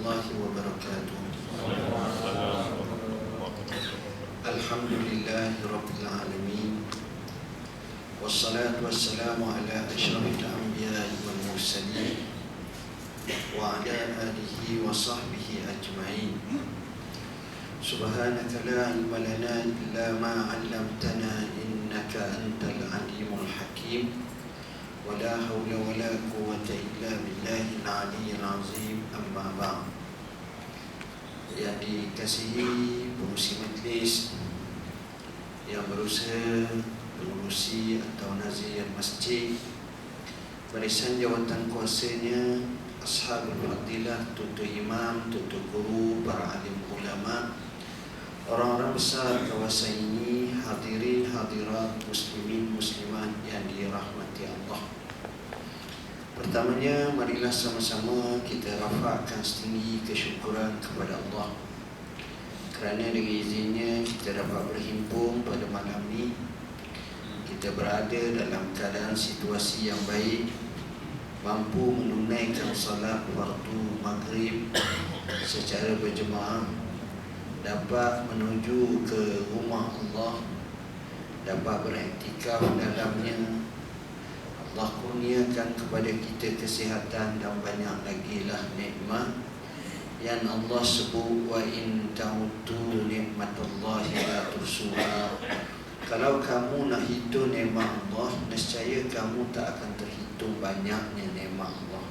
warahmatullahi wabarakatuh. Alhamdulillahi rabbil alamin. Wassalatu wassalamu ala asyrafil anbiya'i wal mursalin wa ala alihi wa sahbihi ajma'in. Subhanaka la ilma lana illa ma 'allamtana innaka antal alimul hakim. Wala hawla wala quwwata illa billahil aliyyil azim. Amma ba'd. Yang dikasihi pengurusi majlis, yang berusaha pengurusi atau nazir masjid, barisan jawatan kuasanya, ashabul fadilah, tutu imam, tutu guru, para alim ulama, orang-orang besar kawasan ini, hadirin hadirat, muslimin muslimat yang dirahmati Allah. Pertamanya, marilah sama-sama kita rafakkan setinggi kesyukuran kepada Allah kerana dengan izinnya kita dapat berhimpun pada malam ini. Kita berada dalam keadaan situasi yang baik, mampu menunaikan salat fardu maghrib secara berjemaah, dapat menuju ke rumah Allah, dapat beriktikaf dalamnya. Allah kurniakan kepada kita kesihatan dan banyak lagi lah nikmat yang Allah sebut, wa in ta'uddu nikmatallahi la tuhsuha. Kalau kamu nak hitung nikmat Allah, nescaya kamu tak akan terhitung banyaknya nikmat Allah.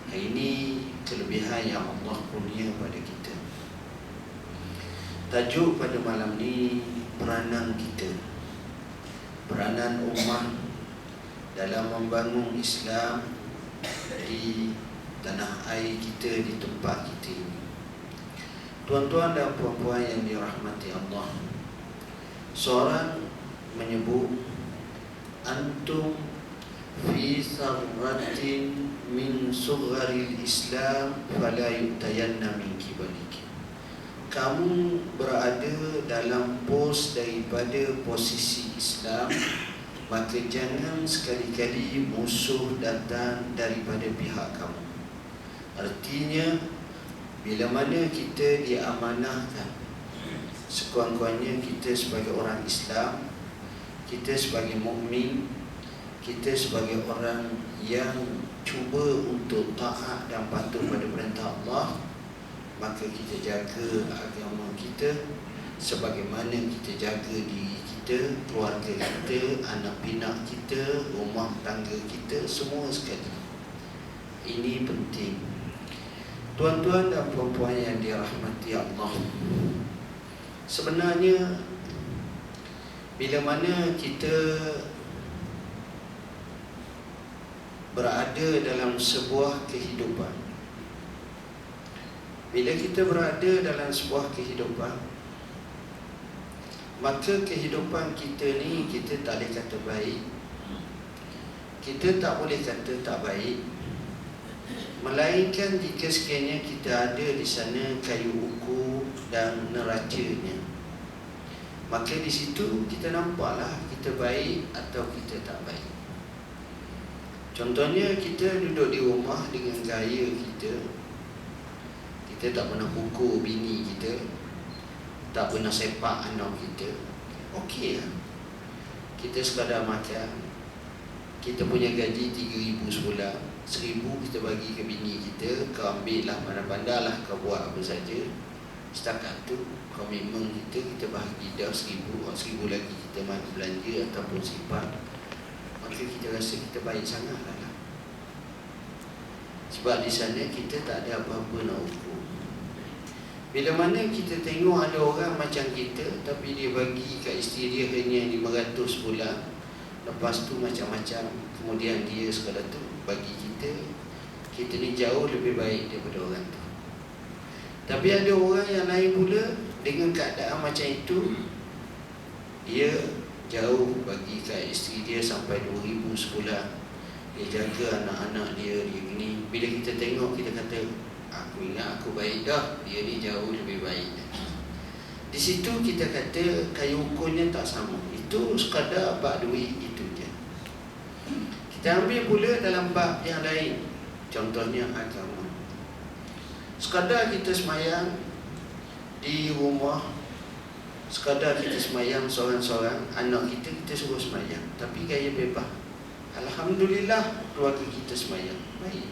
Ini kelebihan yang Allah kurnia pada kita. Tajuk pada malam ni, peranan kita, peranan ummah dalam membangun Islam di tanah air kita, di tempat kita ini. Tuan-tuan dan puan-puan yang dirahmati Allah, seorang menyebut, antum fi sarratin min sugharil Islam fala yutayanna min kibaliki. Kamu berada dalam pos daripada posisi Islam, maka jangan sekali-kali musuh datang daripada pihak kamu. Artinya, bila mana kita diamanahkan, sekurang-kurangnya kita sebagai orang Islam, kita sebagai mukmin, kita sebagai orang yang cuba untuk taat dan patuh pada perintah Allah, maka kita jaga agama kita sebagaimana kita jaga diri kita, keluarga kita, anak pinak kita, rumah tangga kita, semua sekali. Ini penting. Tuan-tuan dan puan-puan yang dirahmati Allah, sebenarnya bila mana kita berada dalam sebuah kehidupan, bila kita berada dalam sebuah kehidupan, maka kehidupan kita ni kita tak boleh kata baik, kita tak boleh kata tak baik, melainkan jika sekiranya kita ada di sana kayu ukur dan neracanya, maka di situ kita nampaklah kita baik atau kita tak baik. Contohnya, kita duduk di rumah dengan gaya kita tak pernah pukul bini kita, tak pernah sepak anak kita, okey lah. Kita sekadar makan, kita punya gaji 3,000 sebulan, 1,000 kita bagi ke bini kita, kau ambil lah, pandai-pandai lah, kau buat apa saja. Setakat tu komitmen kita bahagi dah 1,000, 1,000 lagi kita mahu belanja ataupun simpan, maka kita rasa kita baik sangat lah. Sebab di sana kita tak ada apa-apa nak ukur. Bila mana kita tengok ada orang macam kita, tapi dia bagi kat isteri dia hanya 500 sebulan, lepas tu macam-macam, kemudian dia sekadar tu bagi kita ni jauh lebih baik daripada orang tu. Tapi ada orang yang lain pula, dengan keadaan macam itu, dia jauh bagi kat isteri dia sampai 2,000 sebulan, dia jaga anak-anak dia gini. Bila kita tengok, kita kata, aku ingat aku baik dah, dia ni jauh lebih baik. Di situ kita kata kayu ukurnya tak sama. Itu sekadar bab duit, itu je. Kita ambil pula dalam bab yang lain, contohnya agama. Sekadar kita semayang di rumah, sekadar kita semayang seorang-seorang, anak kita suruh semayang, tapi gaya bebas. Alhamdulillah keluarga kita semayang baik.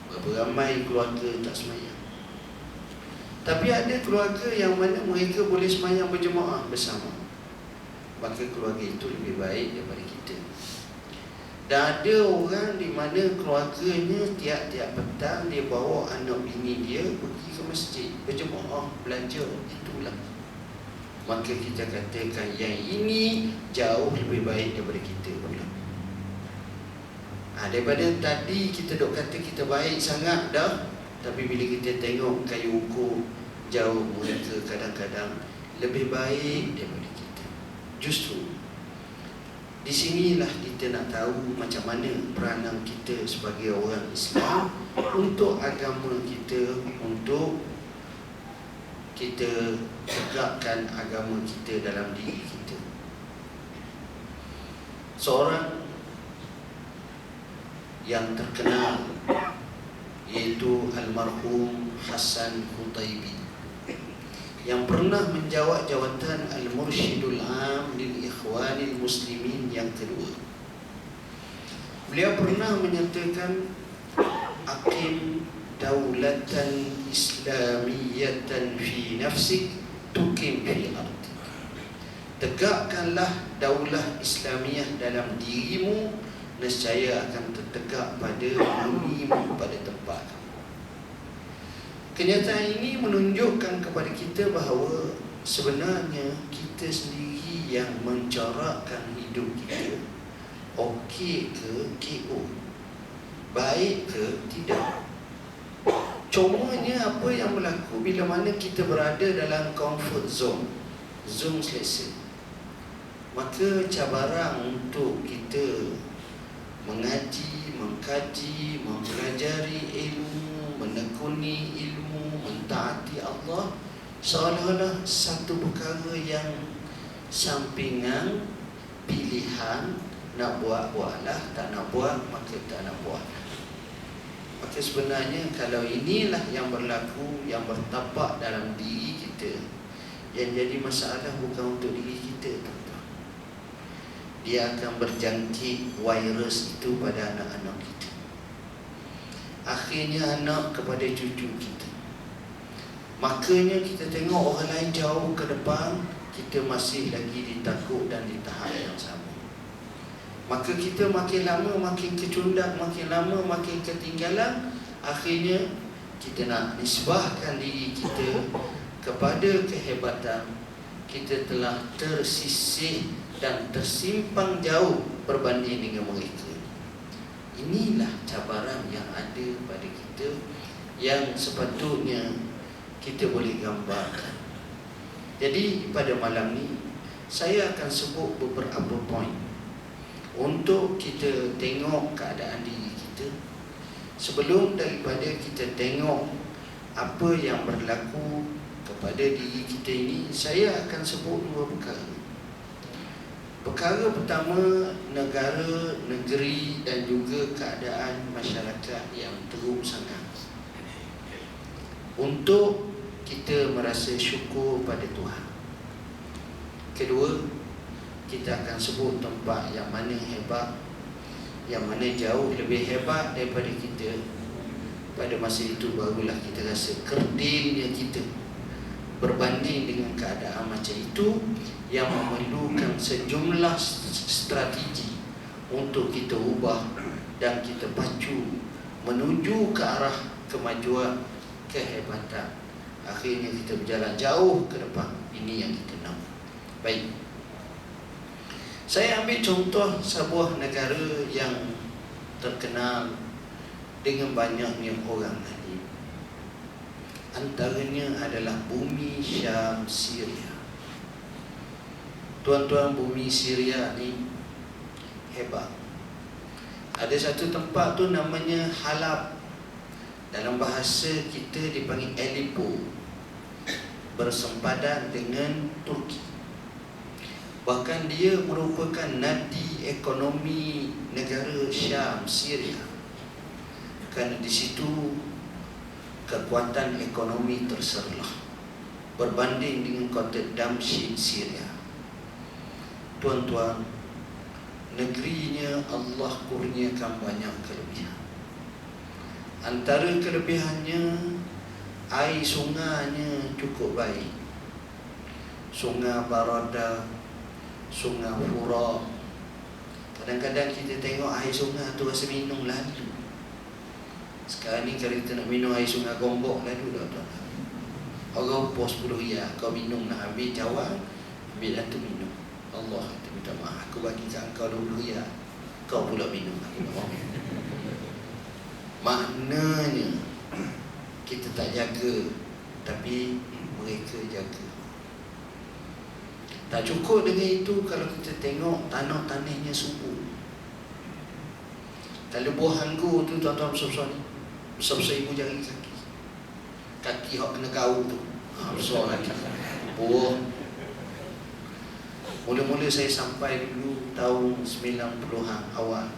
Berapa ramai keluarga tak semayang. Tapi ada keluarga yang mana mereka boleh semayang berjemaah bersama, maka keluarga itu lebih baik daripada kita. Dan ada orang di mana keluarganya tiap-tiap petang dia bawa anak bini dia pergi ke masjid berjemaah belajar, itulah. Maka kita katakan yang ini jauh lebih baik daripada kita pula. Daripada tadi kita dok kata kita baik sangat dah, tapi bila kita tengok kayu ukur, jauh mereka kadang-kadang lebih baik daripada kita. Justru di sinilah kita nak tahu macam mana peranan kita sebagai orang Islam untuk agama kita, untuk kita tegakkan agama kita dalam diri kita. Seorang yang terkenal iaitu almarhum Hasan Hutaibi, yang pernah menjawat jawatan Al-Mursyidul Am lil Ikhwanil Muslimin yang kedua. Beliau pernah menyatakan, aqim daulatan islamiyatan fi nafsik tuqim fi ardi. Tegakkanlah daulah Islamiah dalam dirimu, nescaya akan tertegak pada bumimu, pada tempat kamu. Kenyataan ini menunjukkan kepada kita bahawa sebenarnya kita sendiri yang mencorakkan hidup kita. Okey ke KO, baik ke tidak. Cumanya apa yang berlaku bila mana kita berada dalam comfort zone, zone selesa, maka cabaran untuk kita mengaji, mengkaji, mempelajari ilmu, menekuni ilmu, mentaati Allah seolah-olah satu perkara yang sampingan, pilihan. Nak buat-buatlah, tak nak buat maka tak nak buat. Maka sebenarnya kalau inilah yang berlaku, yang bertapak dalam diri kita, yang jadi masalah bukan untuk diri kita, dia akan berjangkit virus itu pada anak-anak kita, akhirnya anak kepada cucu kita. Makanya kita tengok orang lain jauh ke depan, kita masih lagi ditakut dan ditahan yang sama. Maka kita makin lama makin kecundak, makin lama makin ketinggalan. Akhirnya kita nak nisbahkan diri kita kepada kehebatan, kita telah tersisih dan tersimpang jauh berbanding dengan mereka. Inilah cabaran yang ada pada kita, yang sepatutnya kita boleh gambarkan. Jadi pada malam ni saya akan sebut beberapa poin untuk kita tengok keadaan diri kita. Sebelum daripada kita tengok apa yang berlaku kepada diri kita ini, saya akan sebut dua perkara. Perkara pertama, negara, negeri dan juga keadaan masyarakat yang teruk sangat, untuk kita merasa syukur pada Tuhan. Kedua, kita akan sebut tempat yang mana hebat, yang mana jauh lebih hebat daripada kita. Pada masa itu barulah kita rasa kerdilnya kita berbanding dengan keadaan macam itu, yang memerlukan sejumlah strategi untuk kita ubah dan kita pacu menuju ke arah kemajuan, kehebatan. Akhirnya kita berjalan jauh ke depan. Ini yang kita nak. Baik, saya ambil contoh sebuah negara yang terkenal dengan banyaknya orang alim. Antaranya adalah bumi Syam, Syria. Tuan-tuan, bumi Syria ni hebat. Ada satu tempat tu namanya Halab. Dalam bahasa kita dipanggil Aleppo, bersempadan dengan Turki. Bahkan dia merupakan nadi ekonomi negara Syam, Syria, kerana di situ kekuatan ekonomi terserlah berbanding dengan kota Damsyik Syria. Tuan-tuan, negerinya Allah kurniakan banyak kelebihan. Antara kelebihannya, air sungainya cukup baik. Sungai Barada, Sungai Fura. Kadang-kadang kita tengok air sungai tu rasa minum lalu. Sekarang ni kalau kita nak minum air sungai Gombok lalu dah tuan. Orang pos 10 riyal, kau minum nak ambil cawan, ambil dah tu minum. Allah kata, minta maaf, aku bagi kat kau 20 riyal, kau pula minum lagi. Maknanya kita tak jaga, tapi mereka jaga. Tak cukup dengan itu, kalau kita tengok tanah-tanahnya subur. Kalau buah anggur tu tuan-tuan besar-besar ni, besar-besar ibu jari kaki. Kaki hak kena kau tu, besar lagi. Buah. Mula-mula saya sampai dulu tahun 90-an awal.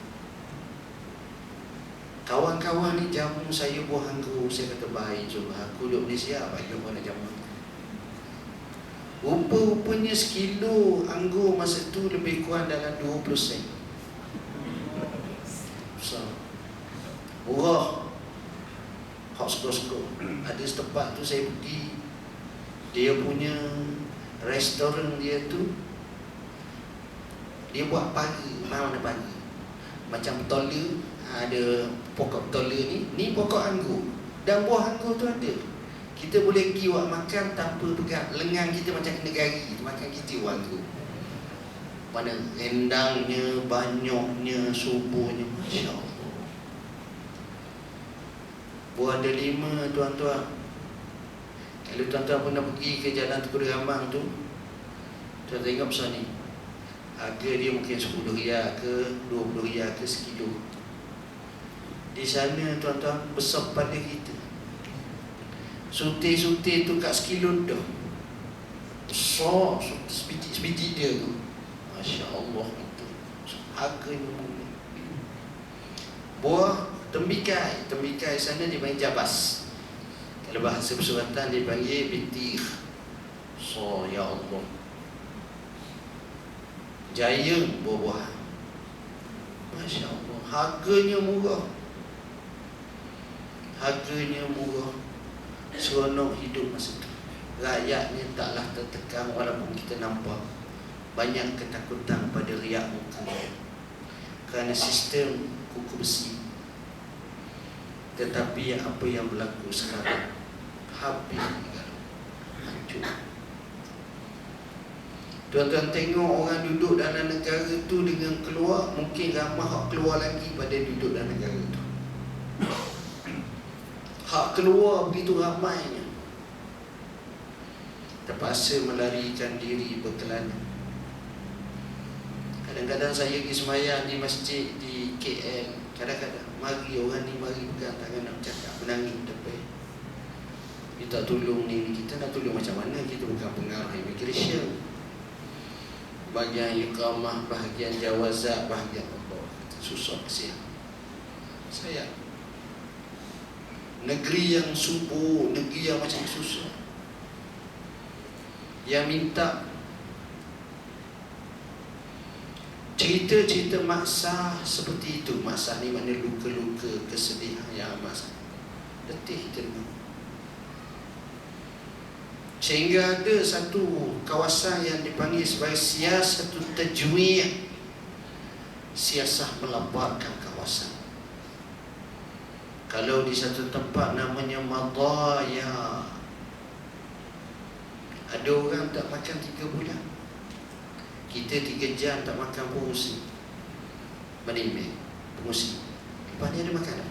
Kawan-kawan ni jamu saya buah anggur. Saya kata, baik je, aku duduk Malaysia, baik je nak jamu. Rupa-rupanya sekilo anggur masa tu lebih kurang dalam 20 sen. Besar. Murah. Hak skor-skor. Ada setempat tu saya pergi, dia punya restoran dia tu, dia buat pagi, mana pagi, macam tola, ada pokok tola ni pokok anggur, dan buah anggur tu ada. Kita boleh pergi buat makan tanpa pegang. Lengan kita macam kena gari, makan kita buah anggur. Mana rendangnya, banyaknya, subuhnya, Masya Allah. Buah delima tuan-tuan. Kalau tuan-tuan pernah pergi ke Jalan Tukul Ramang tu, tuan tengok besar ni, harga dia mungkin 10 riyal ke 20 riyal ke sekilo. Di sana tuan-tuan besar pada kita. Sutir-sutir tu kat sekilo dah. Besar sebiji dia tu. Masya Allah itu. Harganya murah. Buah tembikai. Tembikai sana dipanggil jabas. Kalau bahasa persuratan dipanggil bitir. So, ya Allah. Jaya buah-buahan. Masya Allah. Harganya murah. Harganya murah. Seronok hidup masa tu. Rakyatnya taklah tertekan, walaupun kita nampak banyak ketakutan pada riak muka, kerana sistem kuku besi. Tetapi apa yang berlaku sekarang, habis negara, hancur. Tuan-tuan tengok orang duduk dalam negara tu dengan keluar, mungkin ramai hak keluar lagi pada duduk dalam negara tu. Hak keluar begitu ramainya, terpaksa melarikan diri berkelana. Kadang-kadang saya pergi sembahyang di masjid di KL, kadang-kadang mari orang ni, mari pegang tangan nak cakap, menangis tepi. Dia tak tolong ni, kita nak tolong macam mana? Kita bukan pengarah immigration. Bahagian iqamah, bahagian jawazat, bahagian apa, susah kesian. Saya negeri yang subur, negeri yang macam susah, yang minta cerita-cerita maksah seperti itu. Maksah ni makna luka-luka, kesedihan yang amat sangat letih kita dengar. Sehingga ada satu kawasan yang dipanggil sebagai siasat tajwi', siasah melapatkan kawasan. Kalau di satu tempat namanya Madaya, ada orang tak makan 3 bulan. Kita 3 jam tak makan pengusi. Menimik pengusi. Lepas ni ada makanan.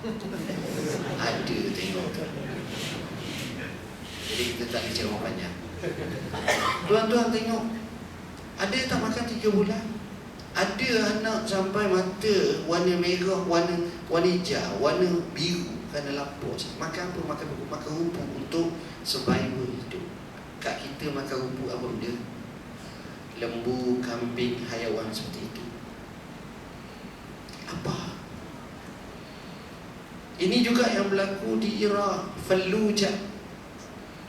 Ada, tengok tu. Jadi kita tak bicara banyak. Tuan-tuan tengok, ada tak makan 3 bulan. Ada anak sampai mata warna merah, warna hijau, warna biru kerana lapar. Makan apa? Makan rumput untuk survival hidup. Kat kita makan rumput apa benda? Lembu, kambing, haiwan seperti itu. Apa? Ini juga yang berlaku di Iraq, Fallujah.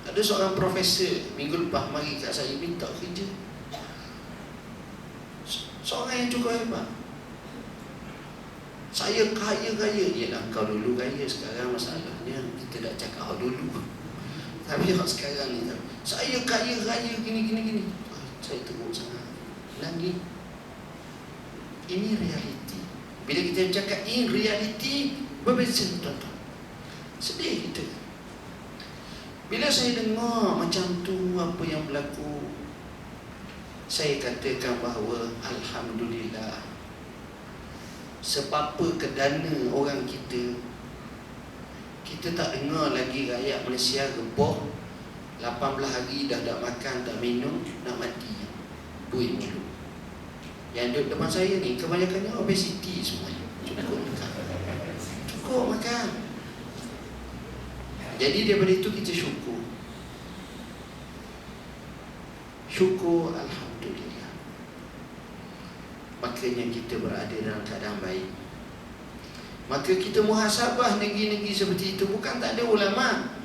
Ada seorang profesor minggu lepas mari kat saya minta kerja. Seorang yang cukup hebat. Saya kaya-kaya. Yalah, kau dulu kaya, sekarang masalahnya kita dah cakap dulu. Tapi sekarang ni, saya kaya-kaya gini. Saya teruk sangat. Lagi, ini realiti. Bila kita cakap ini realiti, berbeza tuan-tuan. Sedih kita. Bila saya dengar macam tu apa yang berlaku, saya katakan bahawa alhamdulillah, sebapa kedana orang kita tak dengar lagi rakyat Malaysia rebah 18 hari dah tak makan, tak minum, nak mati. Buih mulut. Yang duduk depan saya ni kebanyakannya obesiti semuanya. Cukup makan. Jadi daripada itu kita syukur. Syukur, alhamdulillah. Makanya kita berada dalam keadaan baik. Maka kita muhasabah negeri-negeri seperti itu. Bukan tak ada ulama,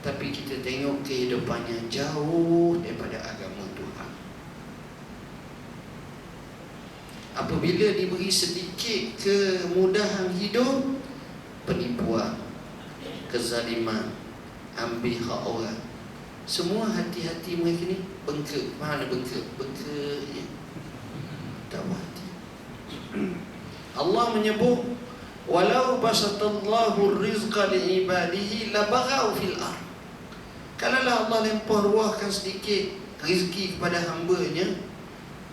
tapi kita tengok kehidupannya jauh daripada agama Tuhan. Apabila diberi sedikit kemudahan hidup, penipuan, kezaliman, ambil hak orang, semua hati-hati mereka ni bengkak. Mana bengkak? Bengkak ya. Tak hati. Allah menyebut, walau basatallahu rizqa li'ibadihi labaghaw fil ard. Kalaulah Allah lempar ruahkan sedikit rezeki kepada hamba-Nya,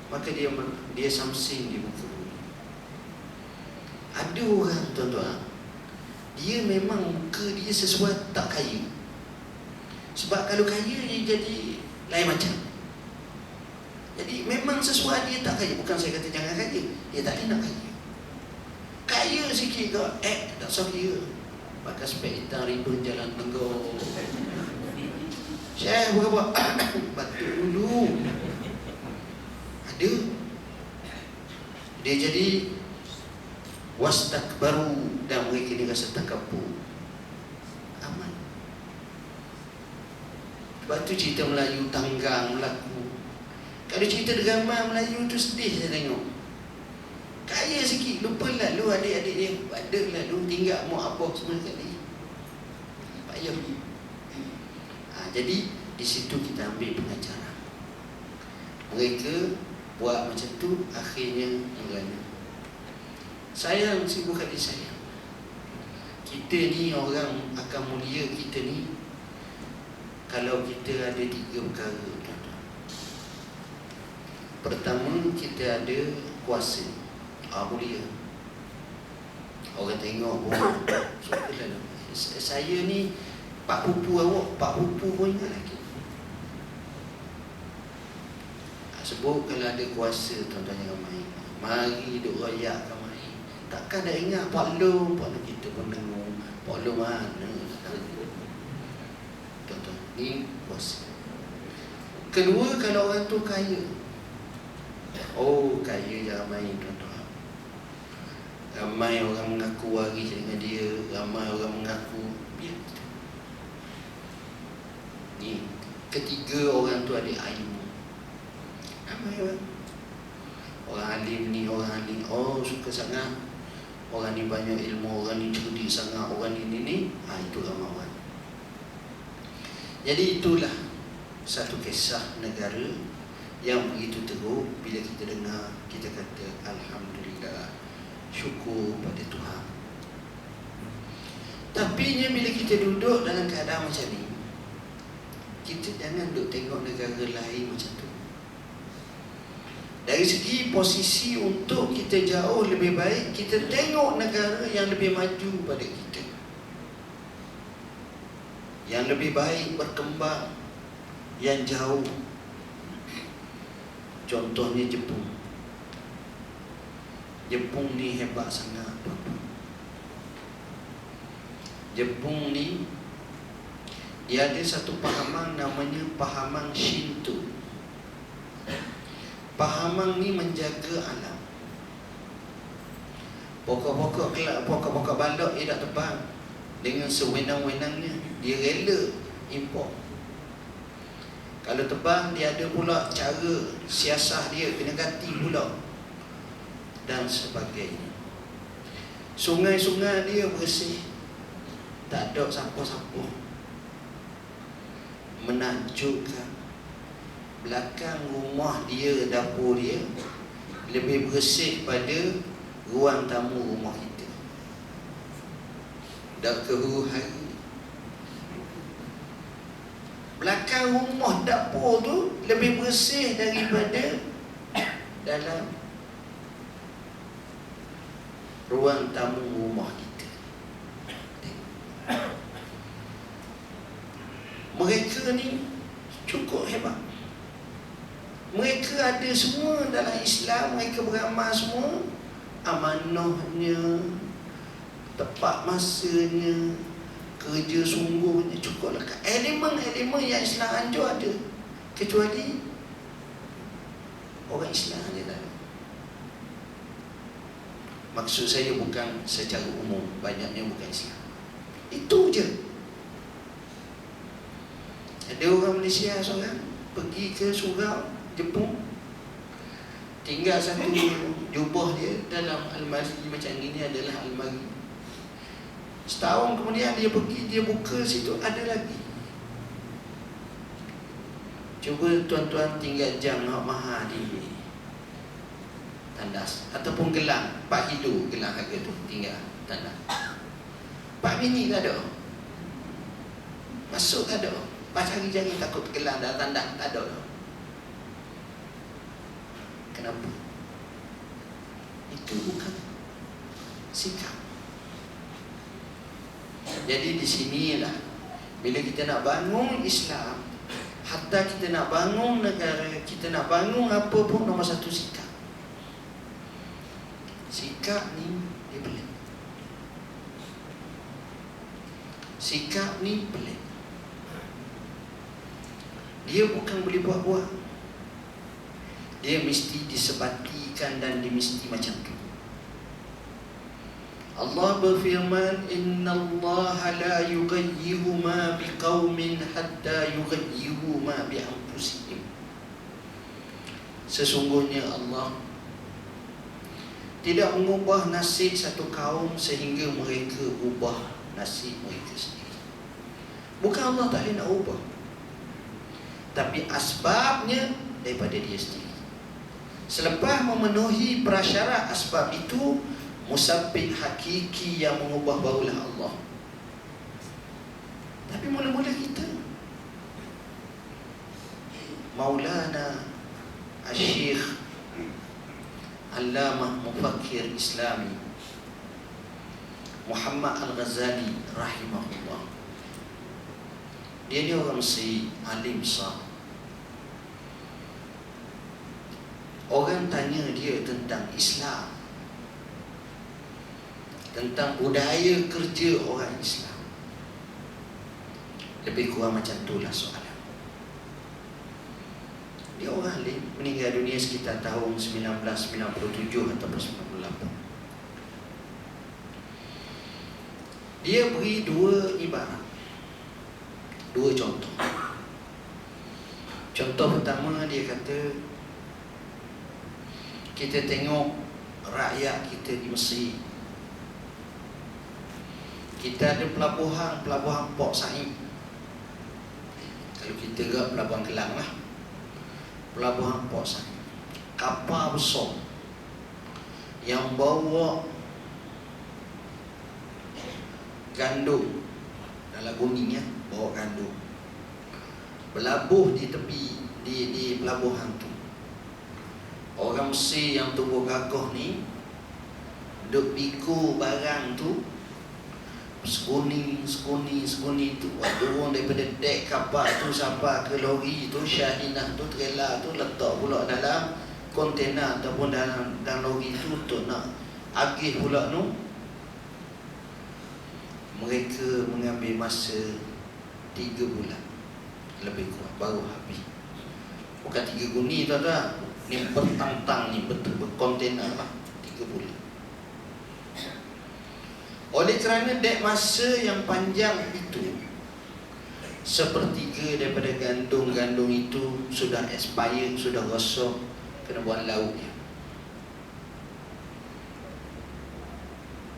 maka dia samsing di muka bumi. Ada orang tuan-tuan, dia memang muka dia sesuai tak kaya. Sebab kalau kaya dia jadi lain macam. Jadi memang sesuai dia tak kaya. Bukan saya kata jangan kaya, dia tak nak kaya. Kaya sikit ke, tak usah kaya. Pakai spek hitam, ribun jalan Tenggoh. Syekh berapa? Batuk dulu. Ada. Dia jadi wastakbaru, dan mereka ni rasa takabur. Aman. Sebab tu cerita Melayu tanggang berlaku. Kalau cerita drama Melayu tu sedih saya tengok. Kaya sikit, lupa lalu adik-adik dia, ada lalu tinggal mak abah semua sekali. Payah. Jadi di situ kita ambil pengajaran. Mereka buat macam tu, akhirnya merana. Sayang, sibuk hati sayang. Kita ni orang akan mulia kita ni kalau kita ada 3 perkara. Pertama, kita ada kuasa. Mulia. Orang tengok saya ni pak pupu awak, pak pupu pun ingat lagi. Sebut kalau ada kuasa, tuan-tuan jangan main. Mari duk royak main. Takkan dah ingat Pak Long kita pun dengar. Pak Long mana? Tuan-tuan, ni kuasa. Kedua, kalau orang tu kaya. Kaya jangan main, tuan-tuan. Ramai orang mengaku waris dengan dia, ramai orang mengaku biar. Ni, ketiga, orang tu ada ilmu. Ramai orang alim ni, orang alim, suka sangat. Orang ni banyak ilmu, orang ni cerdik sangat, orang ni. Itu ramai orang. Jadi itulah satu kisah negara yang begitu teruk. Bila kita dengar, kita kata alhamdulillah, syukur pada Tuhan. Tapi bila kita duduk dalam keadaan macam ni, kita jangan duduk tengok negara lain macam tu. Dari segi posisi untuk kita jauh lebih baik, kita tengok negara yang lebih maju pada kita, yang lebih baik, berkembang, yang jauh. Contohnya Jepun. Jepun ni hebat sangat. Jepun ni dia ada satu pahaman namanya pahaman Shinto. Pahaman ni menjaga alam. Pokok-pokok balok dia tak tebang dengan sewenang-wenangnya. Dia rela import. Kalau tebang, dia ada pula cara siasah dia, kena ganti pula dan sebagainya. Sungai-sungai dia bersih, tak ada siapa-siapa. Menakjubkan, belakang rumah dia, dapur dia lebih bersih pada ruang tamu rumah kita. Dah ke huru hari, belakang rumah dapur tu lebih bersih daripada dalam ruang tamu rumah kita. Mereka ni cukup hebat. Mereka ada semua dalam Islam. Mereka beramal semua. Amanahnya, tepat masanya, kerja sungguhnya, cukup lekat. Elemen-elemen yang Islam anjur ada, kecuali orang Islam je tak ada. Maksud saya bukan secara umum, banyaknya bukan Islam. Itu je. Ada orang Malaysia seorang pergi ke surau Jepun, tinggal satu jubah dia dalam almari macam ini, adalah almari. Setahun kemudian dia pergi, dia buka situ, ada lagi. Cuba tuan-tuan tinggal jam mahal di tandas ataupun gelang, Pak Hidu gelang harga tu, tinggal tandas. Pak Mini tak ada, masuk tak ada. Pak cari-cari takut gelang dalam tandas, tak ada. Kenapa? Itu bukan sikap. Jadi di sinilah bila kita nak bangun Islam, hatta kita nak bangun negara, kita nak bangun apa pun, nombor satu sikap. Sikap ni dia pelik. Sikap ni pelik. Dia bukan boleh buat-buat. Dia mesti disebatikan dan dia mesti macam tu. Allah berfirman, innallaha la yughayyiru ma biqaumin hatta yughayyiru ma bi anfusihim. Sesungguhnya Allah tidak mengubah nasib satu kaum sehingga mereka ubah nasib mereka sendiri. Bukan Allah tak boleh nak ubah, tapi asbabnya daripada dia sendiri. Selepas memenuhi prasyarat asbab itu, musabbib hakiki yang mengubah barulah Allah. Tapi mula-mula kita, Maulana Al-Syekh Allamah Mufakkir Islami Muhammad Al-Ghazali rahimahullah, dia ni orang Mesir, alim besar. Orang tanya dia tentang Islam, tentang budaya kerja orang Islam, lebih kurang macam itulah soalan. Dia orang alim, meninggal dunia sekitar tahun 1997 atau 98. Dia beri dua ibarat, dua contoh. Contoh pertama, dia kata, kita tengok rakyat kita di Mesir. Kita ada pelabuhan Port Said. Kalau kita ke pelabuhan Kelang lah, pelabuhan Port Said, kapal besar yang bawa gandum dalam bumi ya, bawa gandum, berlabuh di tepi di pelabuhan tu. Orang Mesir yang tumbuh gagah ni duk pikul barang tu sekuni tu, turun daripada dek kapal tu sampai ke lori tu, Syahinah tu, trailer tu, letak pula dalam kontena ataupun dalam lori tu untuk nak agih pula tu. Mereka mengambil masa 3 bulan lebih kurang baru habis. Bukan 3 guni tuan-tuan, ni bertang-tang ni, betul berkontena lah, 3 bulan. Oleh kerana dek masa yang panjang itu, sepertiga daripada gandum itu sudah expired, sudah gosok, kena buat lauknya.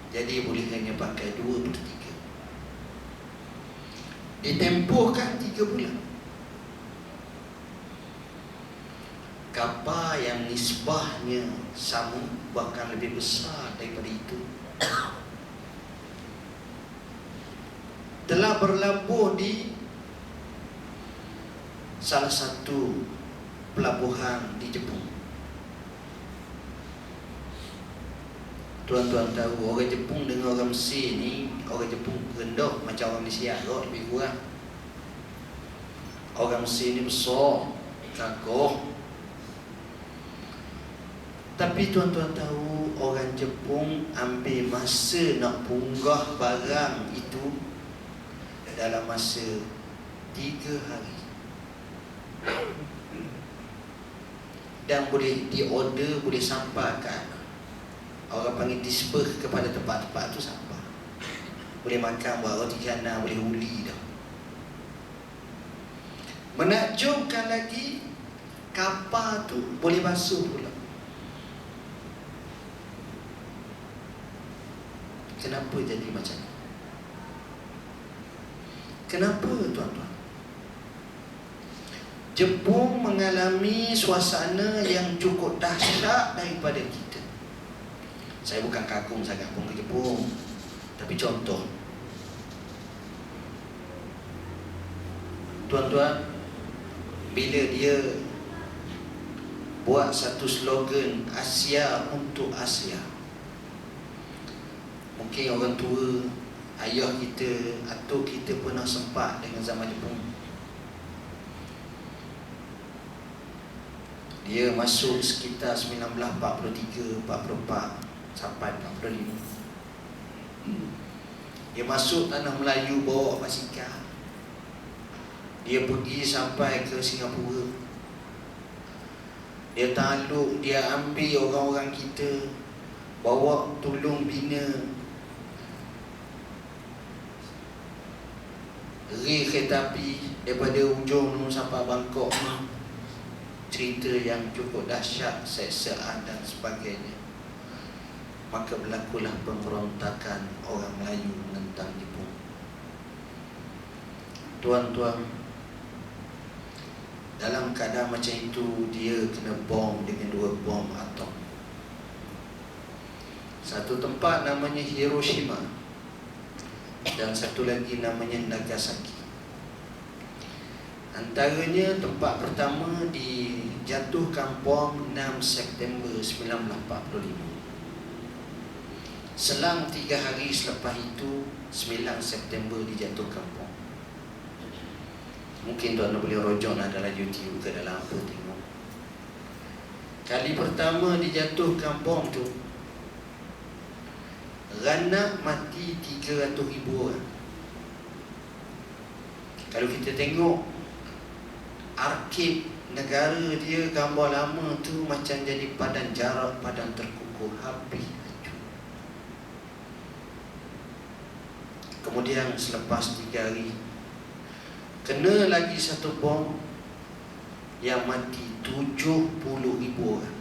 Jadi boleh hanya pakai 2/3. Ditempuhkan 3 bulan. Kapal yang nisbahnya sama, bahkan lebih besar daripada itu, telah berlabuh di salah satu pelabuhan di Jepun. Tuan-tuan tahu, orang Jepun dengan orang Mesir ni, orang Jepun rendah macam orang Malaysia kot, lebih kurang. Orang Mesir ni besar, kakoh. Tapi tuan-tuan tahu, orang Jepun ambil masa nak punggah barang itu dalam masa 3 hari. Dan boleh diorder, boleh sampaikan. Orang panggil disperse kepada tempat-tempat tu sampai. Boleh makan, buat roti canai, boleh uli dah. Menakjubkan lagi, kapal tu boleh basuh pula. Kenapa jadi macam ni? Kenapa tuan-tuan? Jepun mengalami suasana yang cukup dahsyat daripada kita. Saya bukan kagum sangat pun ke Jepun, tapi contoh, tuan-tuan, bila dia buat satu slogan Asia untuk Asia, mungkin orang tua, ayah kita, atuk kita pernah sempat dengan zaman Jepun. Dia masuk sekitar 1943, 44 sampai 45. Dia masuk tanah Melayu bawa basikal. Dia pergi sampai ke Singapura. Dia takluk, dia ambil orang-orang kita, bawa tolong bina rel kereta api daripada ujung sampai Bangkok. Cerita yang cukup dahsyat, seksaan dan sebagainya. Maka berlakulah pemberontakan orang Melayu menentang Jepun. Tuan-tuan, dalam keadaan macam itu, dia kena bom dengan 2 bom atom. Satu tempat namanya Hiroshima dan satu lagi namanya Nagasaki. Antaranya tempat pertama dijatuhkan bom 6 September 1945. Selang 3 hari selepas itu, 9 September dijatuhkan bom. Mungkin tuan-tuan boleh rojok dalam YouTube ke dalam apa tengok. Kali pertama dijatuhkan bom tu, ranak mati 300,000 orang. Kalau kita tengok arkib negara dia, gambar lama tu macam jadi padang jarak, padang terkukuh, habis. Kemudian selepas 3 hari, kena lagi satu bom yang mati 70,000 orang.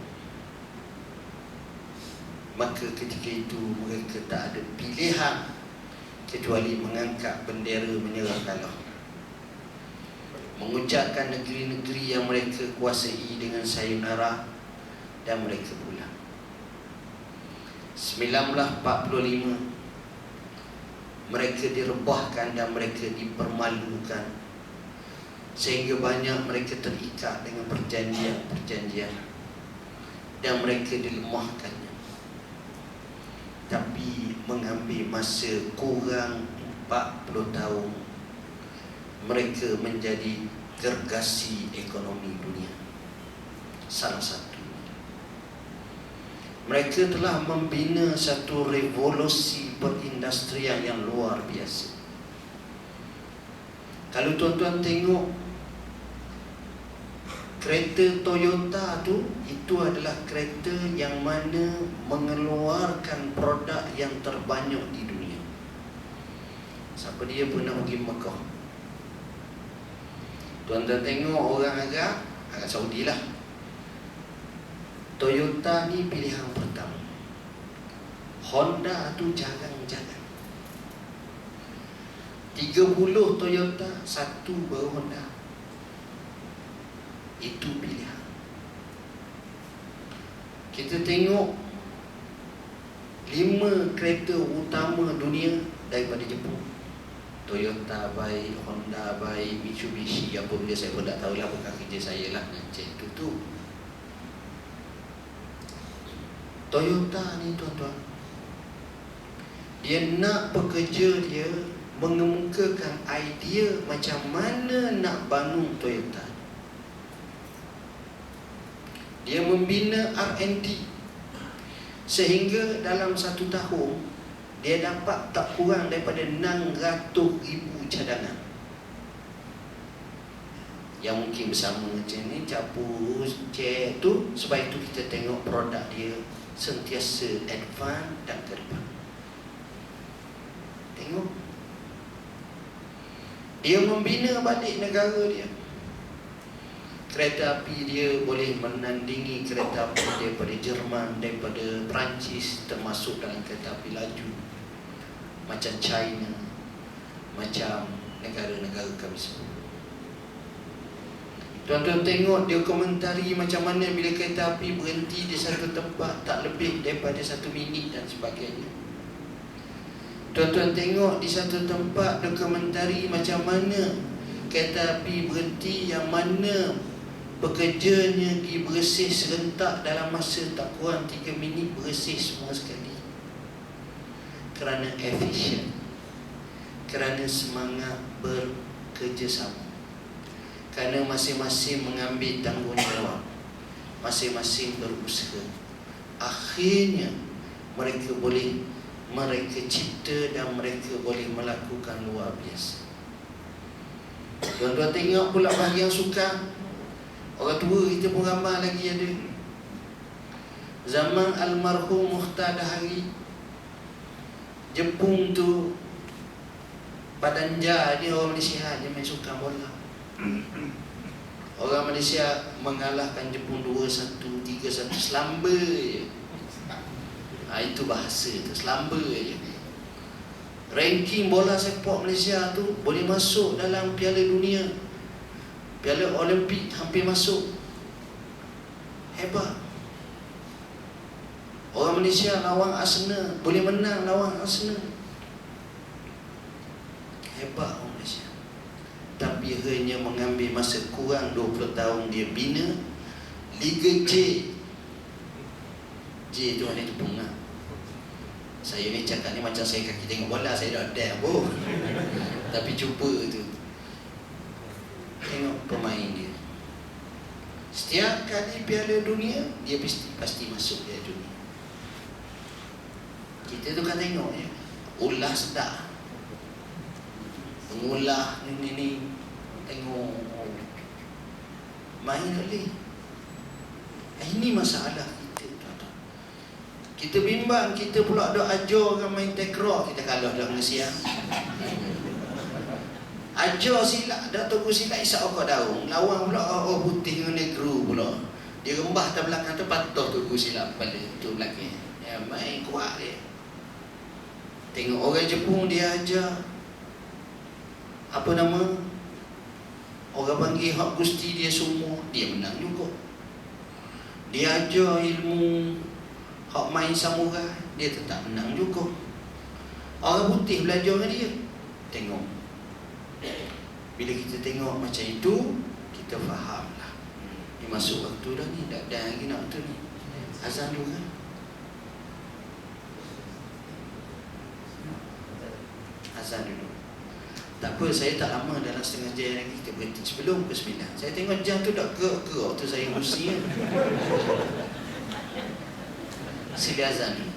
Maka ketika itu mereka tak ada pilihan kecuali mengangkat bendera menyerah kalah, mengucapkan negeri-negeri yang mereka kuasai dengan sayonara, dan mereka pulang. 1945 mereka direbahkan dan mereka dipermalukan, sehingga banyak mereka terikat dengan perjanjian-perjanjian dan mereka dilemahkannya. Tapi mengambil masa kurang 40 tahun, mereka menjadi gergasi ekonomi dunia. Salah satu, mereka telah membina satu revolusi perindustrian yang luar biasa. Kalau tuan-tuan tengok kereta Toyota tu, itu adalah kereta yang mana mengeluarkan produk yang terbanyak di dunia. Siapa dia pernah pergi Mekah? Tuan-tuan tengok orang Arab Saudi lah, Toyota ni pilihan pertama. Honda tu jarang-jarang. 30 Toyota, 1 baru Honda. Itu pilihan. Kita tengok 5 kereta utama dunia daripada Jepun. Toyota baik, Honda baik, Mitsubishi apa benda saya pun tak tahulah, bukan kerja saya lah nak cek tu. Toyota ni tuan-tuan, dia nak pekerja dia mengemukakan idea macam mana nak bangun Toyota. Dia membina R&D sehingga dalam 1 tahun dia dapat tak kurang daripada 600,000 cadangan. Yang mungkin bersama macam ni, capur, cek tu. Sebab itu kita tengok produk dia sentiasa advance dan ke depan. Tengok, dia membina balik negara dia. Kereta api dia boleh menandingi kereta api daripada Jerman, daripada Perancis, termasuk dalam kereta api laju, macam China, macam negara-negara kami semua. Tuan-tuan tengok dia komentari macam mana bila kereta api berhenti di satu tempat tak lebih daripada 1 minit dan sebagainya. Tuan-tuan tengok di satu tempat dia komentari macam mana kereta api berhenti, yang mana pekerjanya pergi bersih serentak dalam masa tak kurang 3 minit, bersih semua sekali. Kerana efisien, kerana semangat bekerjasama, kerana masing-masing mengambil tanggungjawab, masing-masing berusaha. Akhirnya mereka cipta dan mereka boleh melakukan luar biasa. Tuan-tuan tengok pula bahagian sukan. Orang tua kita pun ramai lagi ada. Zaman almarhum Mukhtar Dahari, Jepun tu, Padanja dia orang Malaysia, dia main sukan bola. Orang Malaysia mengalahkan Jepun 2-1, 3-1, selamba je. Itu bahasa tu, selamba je. Ranking bola sepak Malaysia tu boleh masuk dalam Piala Dunia, Piala Olimpik, hampir masuk. Hebat. Orang Malaysia lawan Arsenal boleh menang lawan Arsenal. Hebat orang Malaysia. Tapi hanya mengambil masa kurang 20 tahun dia bina Liga J. J tu mana tu bunga. Saya ni cakap ni macam saya kaki tengok bola, saya dah ada pun. Tapi cuba tu, tengok pemain dia. Setiap kali Piala Dunia dia pasti masuk Piala Dunia. Kita tu kan tengok je, ulah sedap, mengulah ni tengok main boleh. Ini masalah kita, tuan-tuan. Kita bimbang, kita pula ada ajar orang main takraw, kita kalah dah ngesiang. Ajar silat, dah tunggu silat Isak Okor Daung, lawan pula orang putih dengan negro pula. Dia rembah atas belakang tu, patuh tunggu silat kepala tu belakang. Ya, main kuat dia. Tengok orang Jepun dia ajar apa nama, orang panggil hak gusti dia semua, dia menang juga. Dia ajar ilmu hak main samurai, dia tetap menang juga. Orang putih belajar dengan dia. Tengok, bila kita tengok macam itu, kita faham lah. Dia masuk waktu dah ni, dah lagi nak tu ni. Azan dulu kan? Azan dulu. Tak apa, saya tak lama, dalam setengah jam lagi kita berhenti sebelum ke 9. Saya tengok jam tu dah gerak tu saya emosi. Sila azan dulu.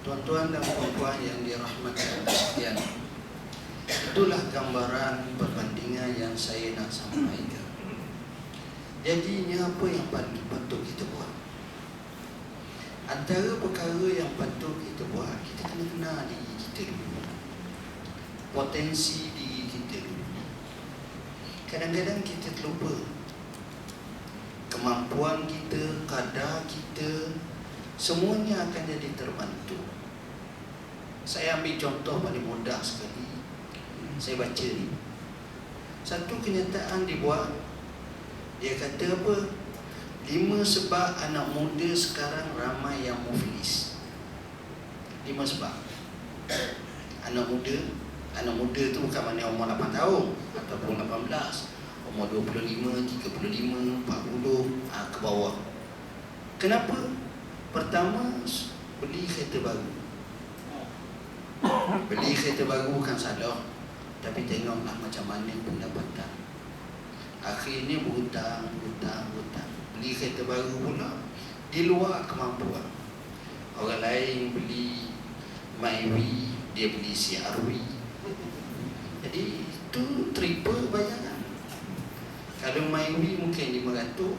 Tuan-tuan dan puan-puan yang dirahmati Allah sekalian, itulah gambaran perbandingan yang saya nak sampaikan. Jadinya apa yang patut kita buat? Antara perkara yang patut kita buat, kita kena kenal diri kita dulu, potensi diri kita dulu. Kadang-kadang kita terlupa kemampuan kita, kadar kita, semuanya akan jadi terbantu. Saya ambil contoh paling mudah sekali. Saya baca ni, satu kenyataan dibuat. Dia kata apa? 5 sebab anak muda sekarang ramai yang muflis. 5 sebab. Anak muda tu bukan maknanya umur 8 tahun ataupun 18, umur 25, 35, 40 ke bawah. Kenapa? Pertama, beli kereta baru. Beli kereta baru bukan salah, tapi tengoklah macam mana pendapatan. Akhirnya berhutang. Beli kereta baru pula di luar kemampuan. Orang lain beli Myvi, dia beli CRV. Jadi itu triple bayaran. Kalau Myvi mungkin 500,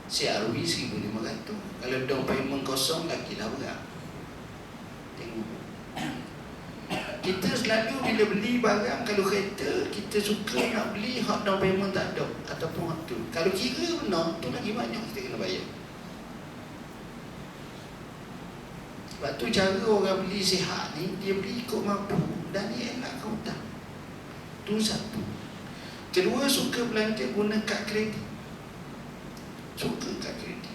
CRV 1,500. Kalau down payment kosong lagi lah berat. Tengok, kita selalu bila beli barang, kalau kereta kita suka nak beli hak down payment tak ada, ataupun hak tu. Kalau kira benar, tu lagi banyak kita kena bayar. Sebab tu cara orang beli sihat ni, dia beli ikut mampu dan dia elak hutang. Tu satu. Kedua, suka belanja guna kad kredit. Suka kad kredit.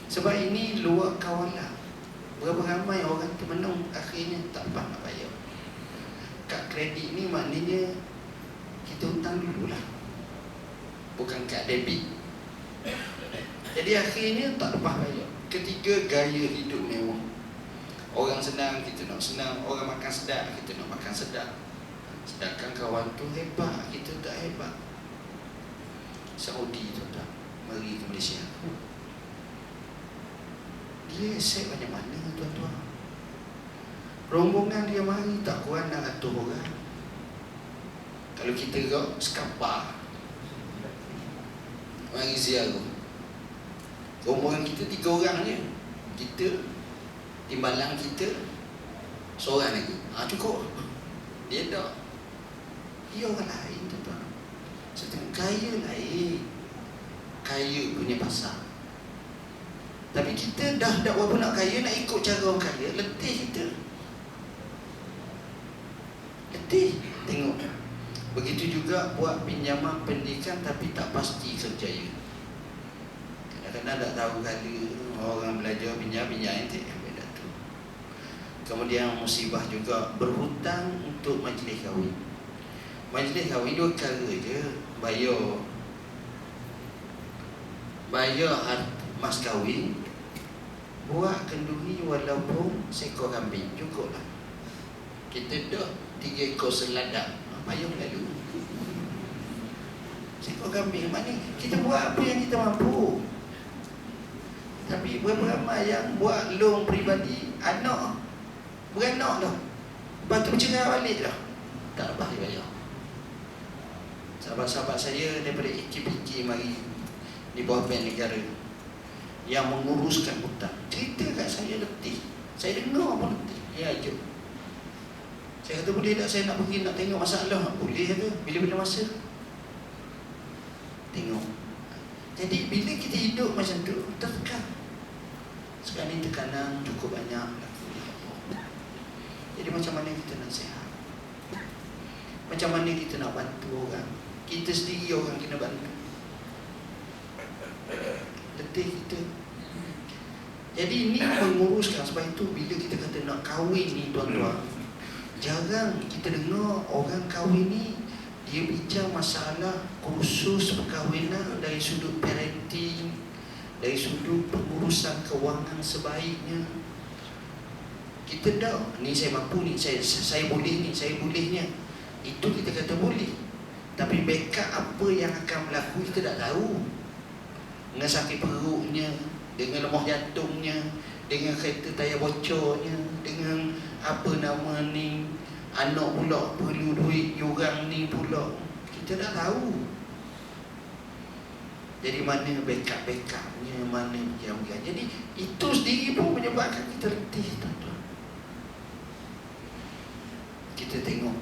Sebab ini luar kawalan. Berapa ramai orang termenung, akhirnya tak dapat nak bayar. Kad kredit ni maknanya kita hutang dululah, bukan kad debit. Jadi akhirnya tak dapat bayar. Ketiga, gaya hidup mewah. Orang senang, kita nak senang. Orang makan sedap, kita nak makan sedap. Sedangkan kawan tu hebat, kita tak hebat. Saudi tu tak mari ke Malaysia, dia set banyak mana tuan-tuan. Rombongan dia mari tak kurang 600 orang. Kalau kita kau sekapar mari ziarah, rombongan kita 3 orang je. Kita timbalan kita seorang lagi, cukup. Dia tak, dia orang lain tuan-tuan. Setengah kaya lain, kaya punya pasar. Tapi kita dah berapa nak kaya, nak ikut cara orang kaya, letih kita. Letih tengok. Begitu juga buat pinjaman pendidikan tapi tak pasti kerjaya. Kadang-kadang tak tahu kali orang belajar pinjam nanti beda tu. Kemudian musibah juga berhutang untuk majlis kahwin. Majlis kahwin 2 cara je, bayar mas kahwin, buat kenduri walaupun seekor kambing, cukup lah. Kita dah 3 ekor seladak, payung lalu seekor kambing. Mana kita buat apa yang kita mampu. Tapi berapa ramai yang buat loan peribadi, anak beranak dah, lepas tu bercerai balik dah, tak lepas dia bayar. Sahabat-sahabat saya daripada IKPK mari di bawah Bank Negara yang menguruskan hutang cerita kat saya letih. Saya dengar pun letih. Ya jom, saya kata boleh tak saya nak pergi nak tengok masalah? Boleh ke? Bila-bila masa tengok. Jadi bila kita hidup macam tu tertekan. Sekarang ni tekanan cukup banyak. Jadi macam mana kita nak sihat? Macam mana kita nak bantu orang? Kita sendiri orang kena bantu. Letih kita. Jadi ini menguruskan. Sebab itu bila kita kata nak kahwin ni tuan-tuan, jarang kita dengar orang kahwin ni dia bincang masalah khusus perkahwinan dari sudut parenting, dari sudut pengurusan kewangan sebaiknya. Kita dah, ni saya mampu ni, saya boleh ni, saya bolehnya. Itu kita kata boleh. Tapi backup apa yang akan berlaku kita tak tahu. Dengan sakit perutnya, dengan lemah jantungnya, dengan kereta tayar bocornya, dengan apa nama ni, anak pula perlu duit yuran ni pula, kita tak tahu. Jadi mana backup-backupnya, mana yang. Jadi itu sendiri pun menyebabkan kita letih tuan-tuan. Kita tengok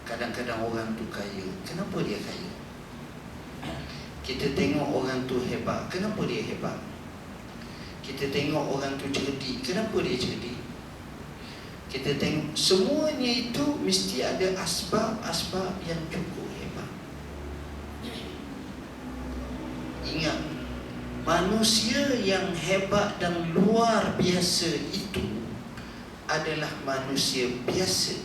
kadang-kadang orang tu kaya, kenapa dia kaya? Kita tengok orang tu hebat, kenapa dia hebat? Kita tengok orang tu cerdik, kenapa dia cerdik? Kita tengok semuanya itu mesti ada asbab-asbab yang cukup hebat. Ingat, manusia yang hebat dan luar biasa itu adalah manusia biasa.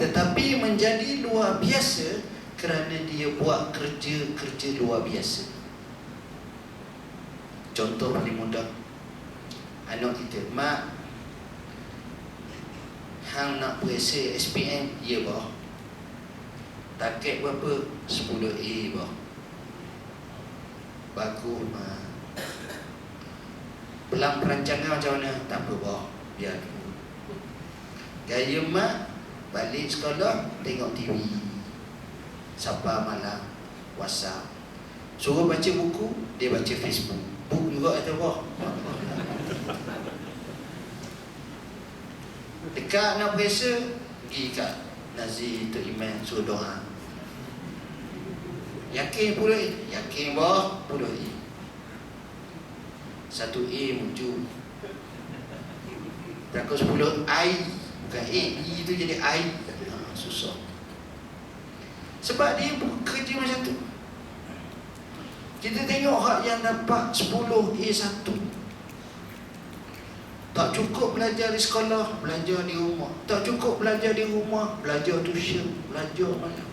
Tetapi menjadi luar biasa kerana dia buat kerja-kerja luar biasa. Contoh paling mudah, anak kita, mak, hang nak periksa SPM, ya bah. Target berapa? 10A bah. Bagus mak. Pelang perancangan macam mana? Tak apa bah, biar dulu. Gaya mak, balik sekolah tengok TV, sampai malam WhatsApp. Suruh baca buku, dia baca Facebook. Buku juga kata bah. Dekat nak periksa, pergi kat Nazir Tok Iman suruh doa. Yakin pula? Yakin bah, pula 1A muncul. Takut 10 I, bukan A, I tu jadi I. Susah. Sebab dia kerja macam tu. Kita tengok hak yang dapat 10A1, tak cukup belajar di sekolah, belajar di rumah. Tak cukup belajar di rumah, belajar tuition, belajar mana.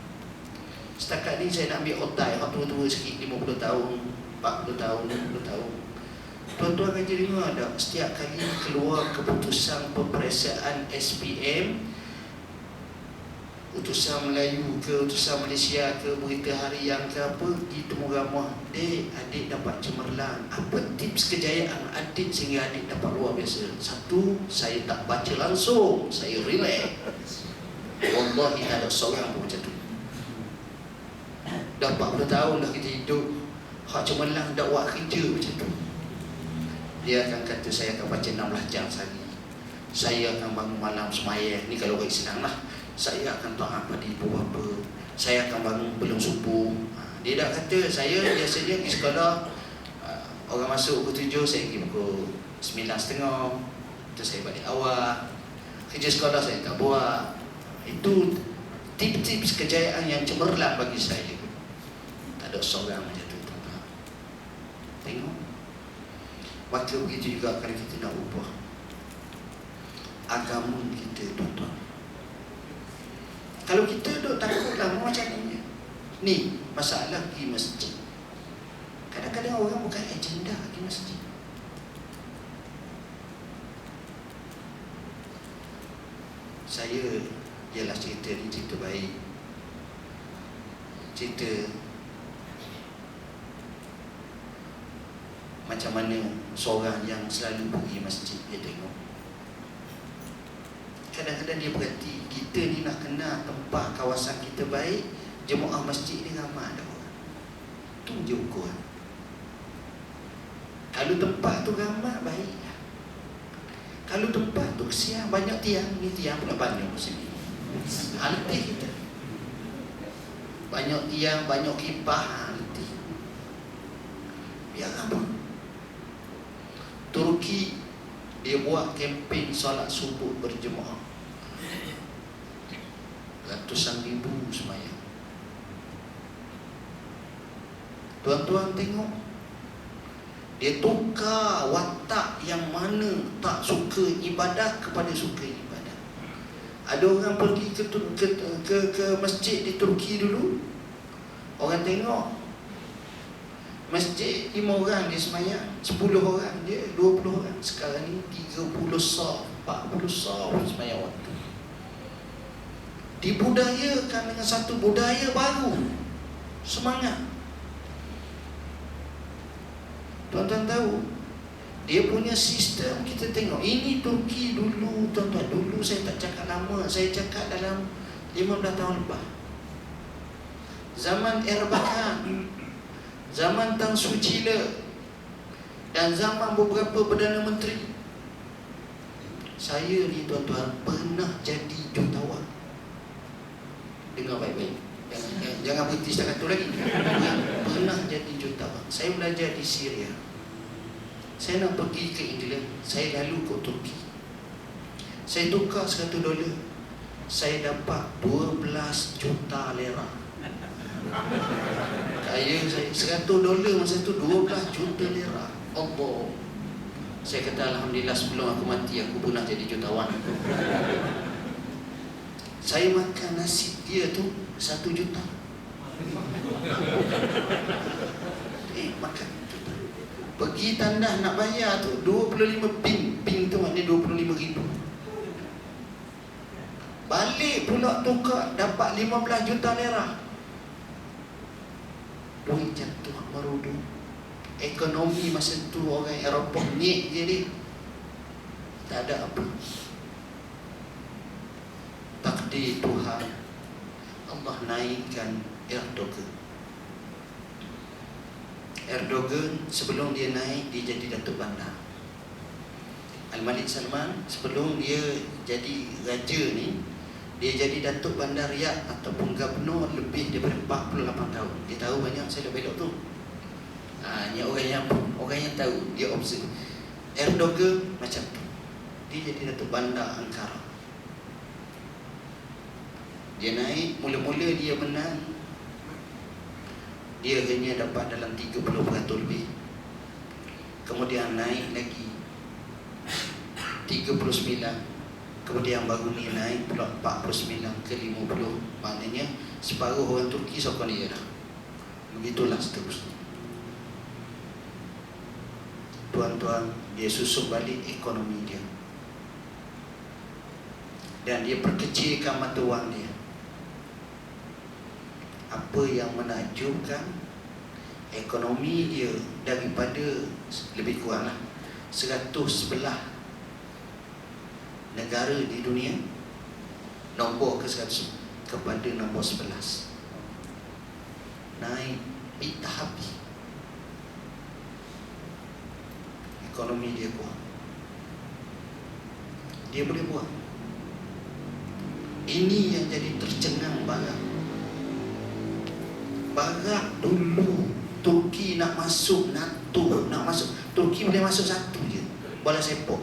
Setakat ni saya nak ambil otai hak tua-tua sikit, 50 tahun, 40 tahun, 60 tahun. Tuan-tuan akan dengar tak, setiap kali keluar keputusan peperiksaan SPM, utusan Melayu ke, utusan Malaysia ke, berita harian ke apa, di temu ramah, dek, adik dapat cemerlang. Apa tips kejayaan adik sehingga adik dapat luar biasa? Satu, saya tak baca langsung, saya relax. Wallahi tak ada seorang pun macam tu. Dah 40 tahun dah kita hidup, hak cemerlang dak buat kerja macam tu. Dia akan kata, saya akan baca 16 jam sehari, saya akan bangun malam semayang. Ni kalau orang Islam lah. Saya akan taat pada ibu bapa, saya akan bangun belum subuh. Dia dah kata, saya biasanya pergi sekolah, orang masuk pukul 7, saya pergi pukul 9.30, terus saya balik awal. Kerja sekolah saya tak buat. Itu tips-tips kejayaan yang cemerlang bagi saya. Tak ada seorang macam tu, tuan-tuan. Tengok. Maka begitu juga kalau kita nak ubah agama kita, tuan-tuan. Kalau kita duk takut lama macam ni, ni masalah pergi masjid. Kadang-kadang orang bukan agenda pergi masjid. Saya ialah cerita ni cerita baik. Cerita macam mana seorang yang selalu pergi masjid, dia tengok. Kadang-kadang dia berhati, kita ni nak kenal tempat kawasan kita baik, jemaah masjid ni ramai ada orang. Tu je ukuran. Kalau tempat tu ramai, baik. Kalau tempat tu kesian, banyak tiang, ni tiang pula banyak di sini. Letih kita. Banyak tiang, banyak kipas, letih. Biar apa? Turki, dia buat kempen solat subuh berjemaah. Ratusan ribu semayang. Tuan-tuan tengok, dia tukar watak yang mana tak suka ibadah kepada suka ibadah. Ada orang pergi ke masjid di Turki dulu, orang tengok masjid 5 orang dia semayang, 10 orang dia, 20 orang. Sekarang ni 30 saf, 40 saf semayang waktu. Dibudayakan dengan satu budaya baru, semangat. Tuan-tuan tahu, dia punya sistem, kita tengok. Ini Turki dulu, tuan-tuan. Dulu saya tak cakap lama, saya cakap dalam 15 tahun lepas. Zaman Erbakan, zaman Tan Suu Kyi dan zaman beberapa Perdana Menteri. Saya ni, tuan-tuan, pernah jadi jutawan. Dengar baik-baik, jangan berhenti setakat tu lagi. Pernah jadi jutawan. Saya belajar di Syria. Saya nak pergi ke England, saya lalu ke Turki. Saya tukar $100, saya dapat 12 juta lira. Kaya saya. $100 masa tu 12 juta lira. Allah. Saya kata alhamdulillah, sebelum aku mati aku pernah jadi jutawan. Saya makan nasi dia tu 1 juta. Makan juta. Pergi tandas nak bayar tu 25 ping. Ping tu maknanya 25,000. Balik pula tukar, dapat 15 juta lira. Duit jatuh merudu. Ekonomi masa tu orang Eropah nyek je dia. Tak ada apa. Takdir Tuhan, Allah naikkan Erdogan. Erdogan sebelum dia naik, dia jadi Datuk Bandar. Al-Malik Salman sebelum dia jadi raja ni, dia jadi Datuk Bandar Riyadh ataupun Gubernur lebih daripada 48 tahun. Dia tahu banyak, saya dah belok tu. Ni orang yang tahu, dia observe. Erdogan macam tu. Dia jadi Datuk Bandar Ankara. Dia naik, mula-mula dia menang, dia hanya dapat dalam 30% lebih. Kemudian naik lagi 39. Kemudian baru ni naik pula 49 ke 50. Maknanya separuh orang Turki sokong dia dah. Begitulah seterusnya. tuan-tuan, dia susun balik ekonomi dia, dan dia perkecilkan mata wang dia. Apa yang menakjubkan, ekonomi dia daripada lebih kuranglah 111 negara di dunia, nombor ke 100 kepada nombor 11. Naik bitahabi. Ekonomi dia kuat. Dia boleh buat. Ini yang jadi tercengang Barat. Barat dulu Turki nak masuk NATO, nak masuk, Turki boleh masuk satu je, bola sepak.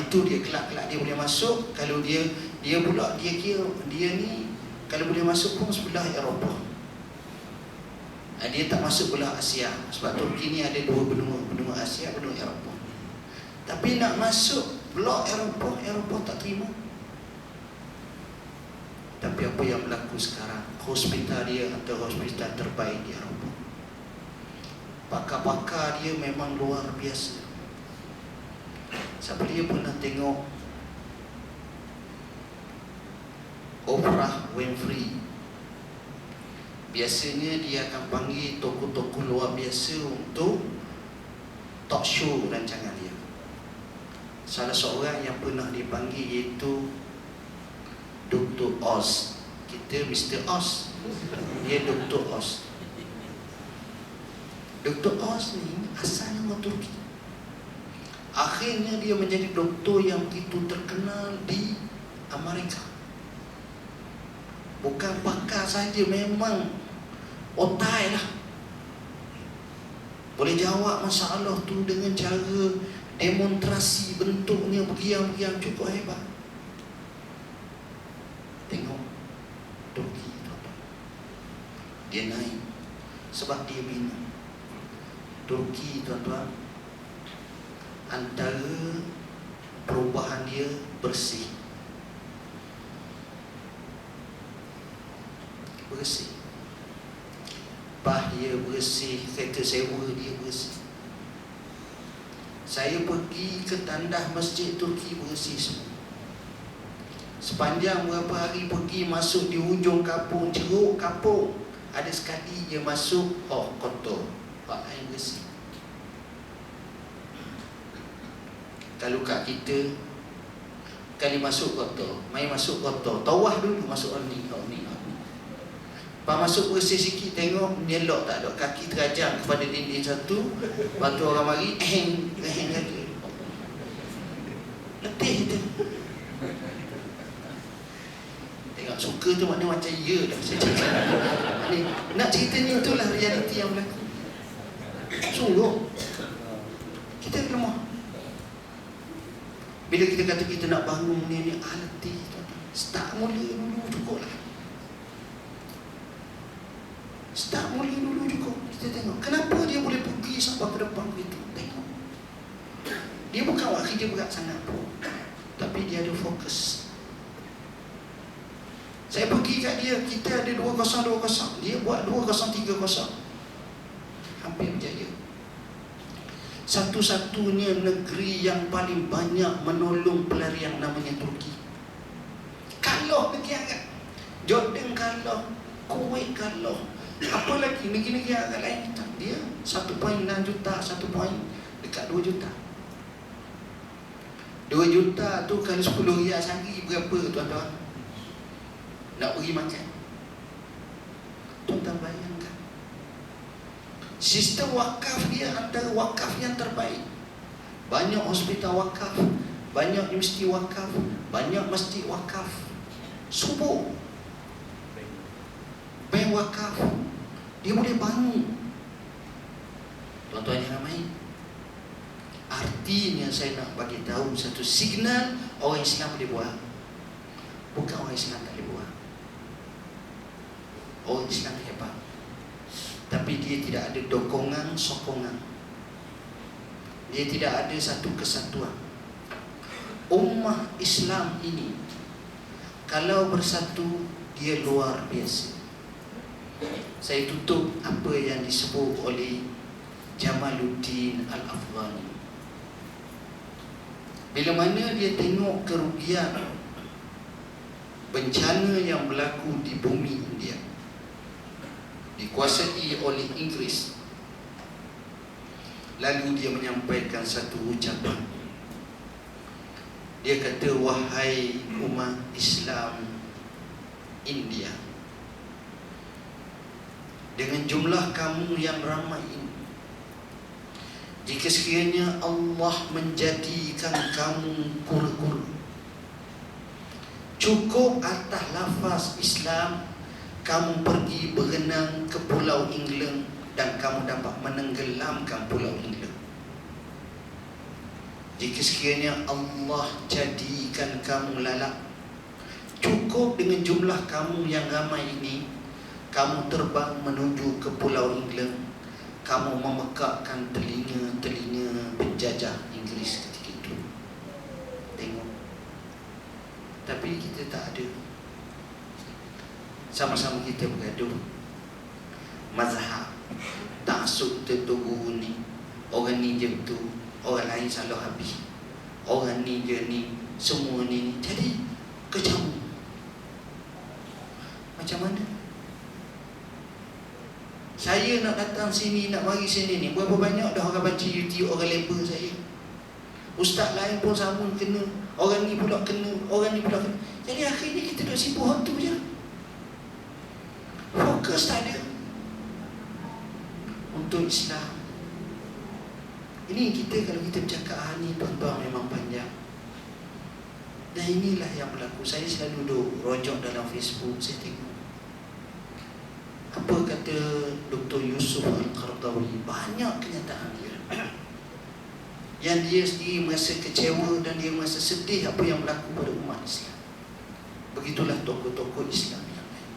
Itu dia kelak-kelak dia boleh masuk. Kalau dia pula dia kira dia ni kalau boleh masuk pun sebelah Eropah. Dia tak masuk belah Asia, sebab Turki ni ada dua benua Asia, benua Eropah. Tapi nak masuk blok Eropah tak terima. Tapi apa yang berlaku sekarang, hospital dia antara hospital terbaik di Eropah. Pakar-pakar dia memang luar biasa. Siapa dia pernah tengok Oprah Winfrey? Biasanya dia akan panggil tokoh-tokoh luar biasa untuk talk show rancangan dia. Salah seorang yang pernah dipanggil iaitu Dr. Oz. Kita Mr. Oz, dia Dr. Oz. Dr. Oz ni asalnya orang Turki. Akhirnya dia menjadi doktor yang begitu terkenal di Amerika. Bukan pakar saja, memang otai lah. Boleh jawab masalah tu dengan cara demonstrasi, bentuknya bergiam-giam, cukup hebat. Tengok Turki tuan-tuan, dia naik sebab dia bina. Turki tuan-tuan, antara perubahan dia bersih. Bah dia bersih, kereta sewa dia bersih. Saya pergi ke tandas masjid Turki, bersih semua. Sepanjang berapa hari pergi, masuk di hujung kampung, ceruk kampung, ada sekali dia masuk, kotor, pak air bersih. Kalau kat kita, kali masuk kotor, mai masuk kotor, tawah dulu masuk ni. Lepas masuk bersih sikit, tengok ni elok tak ada, kaki terajang kepada dinding satu. Lepas tu orang mari, kaki letih tu. Tengok suka tu maknanya macam ya dah saya cerita. Nak cerita ni, itulah realiti yang berlaku. Sungguh kita lemah. Bila kita kata kita nak bangun ni letih, start mula dulu cukup lah. Start mula dulu cukup. Kita tengok kenapa dia boleh pergi sampai ke depan begitu. Tengok, dia bukan buat kerja berat sangat pun, tapi dia ada fokus. Saya pergi kat dia, kita ada 2020, dia buat 2030, hampir berjaya. Satu-satunya negeri yang paling banyak menolong pelarian namanya Turki. Kalau negeri Arab, Jordan kalau, Kuwait kalau, apa lagi negeri-negeri Arab lain, dia 1.6 juta, 1 poin dekat 2 juta. 2 juta tu kalau 10 riyal sehari berapa tuan-tuan? Nak pergi makan. Tuan-tuan bayangkan. Sistem wakaf dia antara wakaf yang terbaik. Banyak hospital wakaf, banyak universiti wakaf, banyak masjid wakaf. Subuh bank wakaf, dia boleh bangun. Tuan-tuan yang ramai, artinya saya nak bagi tahu satu signal orang Islam boleh buat. Bukan orang Islam tak boleh buat. Orang Islam hebat, tapi dia tidak ada dokongan, sokongan. Dia tidak ada satu kesatuan. Ummah Islam ini kalau bersatu, dia luar biasa. Saya tutup apa yang disebut oleh Jamaluddin Al-Afghani. Bila mana dia tengok kerugian, bencana yang berlaku di bumi India, dikuasai oleh Inggeris, lalu dia menyampaikan satu ucapan. Dia kata, wahai umat Islam India, dengan jumlah kamu yang ramai ini, jika sekiranya Allah menjadikan kamu kura-kura, cukup atas lafaz Islam, kamu pergi berenang ke Pulau England dan kamu dapat menenggelamkan Pulau England. Jika sekiranya Allah jadikan kamu lalat, cukup dengan jumlah kamu yang ramai ini, kamu terbang menuju ke Pulau England, kamu memekakkan telinga-telinga penjajah Inggeris ketika itu. Tengok. Tapi kita tak ada. Sama-sama kita bergaduh mazhab, taksub tertugu ni, orang ni je betul, orang lain salah habis, orang ni je ni, semua ni. Jadi kejam. Macam mana? Saya nak datang sini, nak mari sini ni, berapa banyak dah orang baca YouTube, orang label saya. Ustaz lain pun sama kena, orang ni pula kena, orang ni pula kena. Jadi akhirnya kita duduk sibuk hantu je. Fokus tak ada untuk Islam. Ini kita, kalau kita bercakap ni tuan-tuan, memang panjang. Dan inilah yang berlaku. Saya selalu duduk rojok dalam Facebook, saya tengok apa kata Dr. Yusuf Al-Qaradawi. Banyak kenyataan dia yang dia sendiri merasa kecewa dan dia merasa sedih apa yang berlaku pada umat Islam. Begitulah tokoh-tokoh Islam yang lain.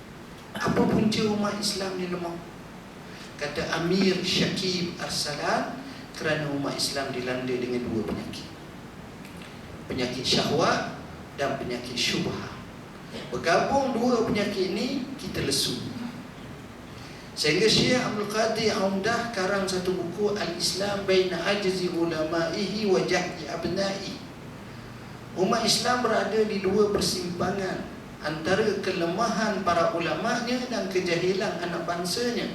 Apa punca umat Islam ni lemah? Kata Amir Syakib Arsalan, kerana umat Islam dilanda dengan dua penyakit, penyakit syahwat dan penyakit syubhah. Bergabung dua penyakit ini, kita lesu. Sehingga Syekh Abdul Qadir Aumdah karang satu buku, Al-Islam Baina Ajzi Ulama'ihi wa Jahdi Abna'i. Umat Islam berada di dua persimpangan, antara kelemahan para ulamanya dan kejahilan anak bangsanya.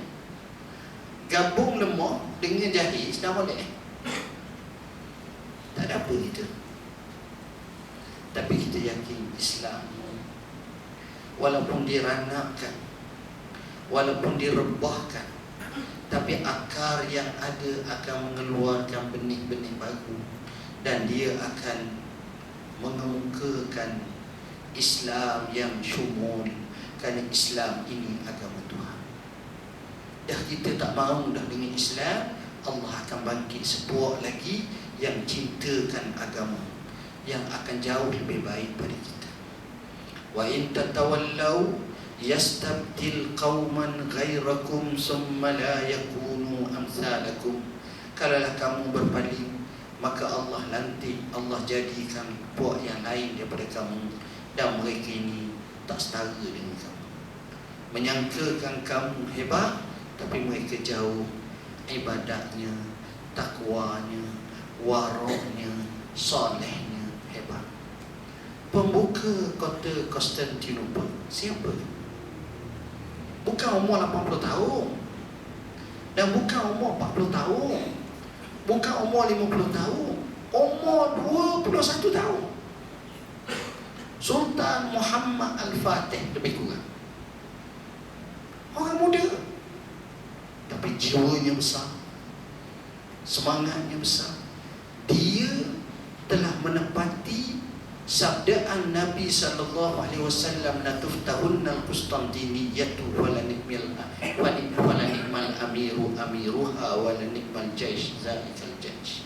Gabung lemah dengan jahil, sudah boleh? Tak ada apa kita. Tapi kita yakin Islam, walaupun diranakkan, walaupun direbahkan, tapi akar yang ada akan mengeluarkan benih-benih baru, dan dia akan mengemukakan Islam yang syumul, kerana Islam ini agama Tuhan. Dah kita tak mahu dah dengan Islam, Allah akan bangkit sebuah lagi yang cintakan agama, yang akan jauh lebih baik pada kita. Wa in tatawallau yastabdil qauman ghairakum summa la yakunu amsalakum. Kalaulah kamu berpaling, maka Allah lantik, Allah jadikan puak yang lain daripada kamu, dan mereka ini tak setara dengan kamu. Menyangkakan kamu hebat, tapi mereka jauh ibadatnya, takwanya, waroknya, solehnya hebat. Pembuka kota Konstantinopel siapa? Bukan umur 80 tahun, dan bukan umur 40 tahun, bukan umur 50 tahun, umur 21 tahun. Sultan Muhammad Al-Fatih lebih kurang. Orang muda, tapi jiwanya besar, semangatnya besar. Dia telah menepati sabdaan Nabi sallallahu alaihi wasallam, la tuftahunna al-Qustantiniyatu wa la ni'mal amiru amiruha wa la ni'mal jaish zalikal jaish.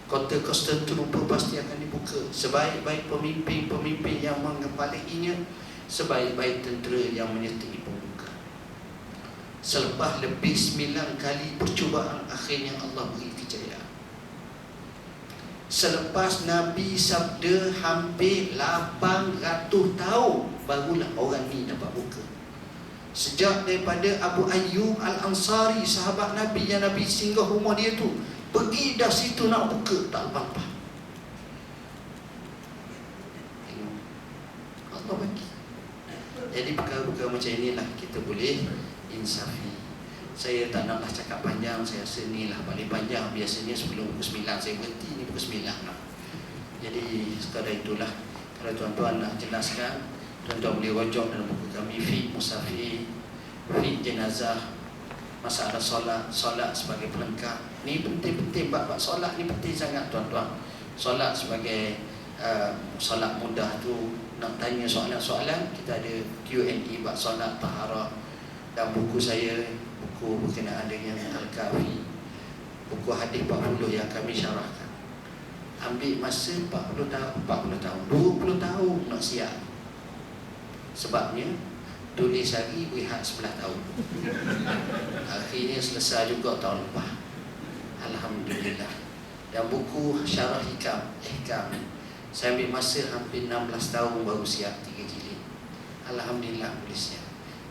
Kota Konstantinopel pasti akan dibuka. Sebaik-baik pemimpin-pemimpin yang mengepalinya, sebaik-baik tentera yang menyertai pembuka. Selepas lebih 9 kali percubaan, akhirnya Allah beri kejayaan. Selepas Nabi sabda hampir 800 tahun, barulah orang ni dapat buka. Sejak daripada Abu Ayyub Al-Ansari, sahabat Nabi yang Nabi singgah rumah dia tu, pergi dah situ nak buka, tak apa-apa. Tengok, Allah bagi. Jadi perkara-perkara macam inilah kita boleh insafi. Saya tak naklah cakap panjang, saya rasa ni lah paling panjang. Biasanya sebelum pukul 9 saya berhenti, ni pukul 9 lah. Jadi sekadar itulah. Kalau tuan-tuan nak jelaskan, tuan-tuan boleh rojok dalam buku kami, Fiqh Musafir, Fiqh Jenazah, masalah solat sebagai pelengkap. Ni penting-penting, bab solat ni penting sangat tuan-tuan. Solat sebagai solat mudah tu, nak tanya soalan-soalan, kita ada Q&A bab solat taharah. Dan buku saya, buku berkenaan dengan Al-Kafi, buku hadis 40 yang kami syarahkan, ambil masa 40 tahun, 20 tahun nak siap. Sebabnya tulis hari, rehat 11 tahun. Akhirnya selesai juga tahun lepas, Alhamdulillah. Dan buku Syarah Hikam, saya ambil masa hampir 16 tahun baru siap 3 jilid. Alhamdulillah boleh siap.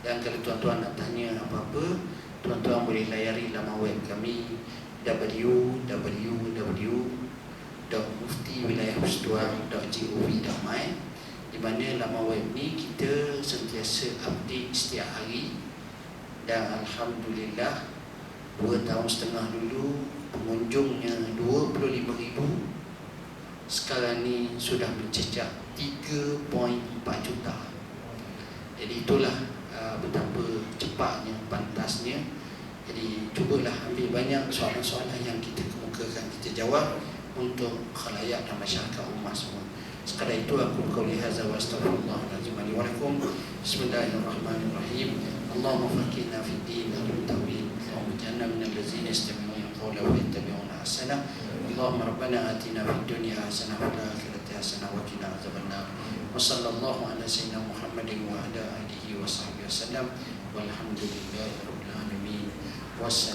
Dan kalau tuan-tuan nak tanya apa-apa, tuan-tuan boleh layari laman web kami, www.muftiwilayahhusduang.gov.my, di mana laman web ni kita sentiasa update setiap hari. Dan Alhamdulillah 2,5 tahun dulu pengunjungnya 25,000, sekarang ni sudah mencecah 3.4 juta. Jadi itulah betapa cepatnya, pantasnya. Jadi cubalah ambil banyak soalan-soalan yang kita kemukakan, kita jawab untuk khalayak dan masyarakat umat semua. Sekadar itu aku qauli hadza wa astaghfirullahalazim li wa lakum. Bismillahirrahmanirrahim. Allahumma faqihna fid din wa tawil. Allahumma ja'alna minal ladzina yastami'una al-qawla wa yattabi'una ahsana. Allahumma rabbana atina fid dunya hasanah wa fil akhirati hasanah wa qina adzabannar. Wa sallallahu ala sayyidina Muhammadin wa ala alihi wa sahbihi wasallam. Walhamdulillahirabbil alamin. Wassalam.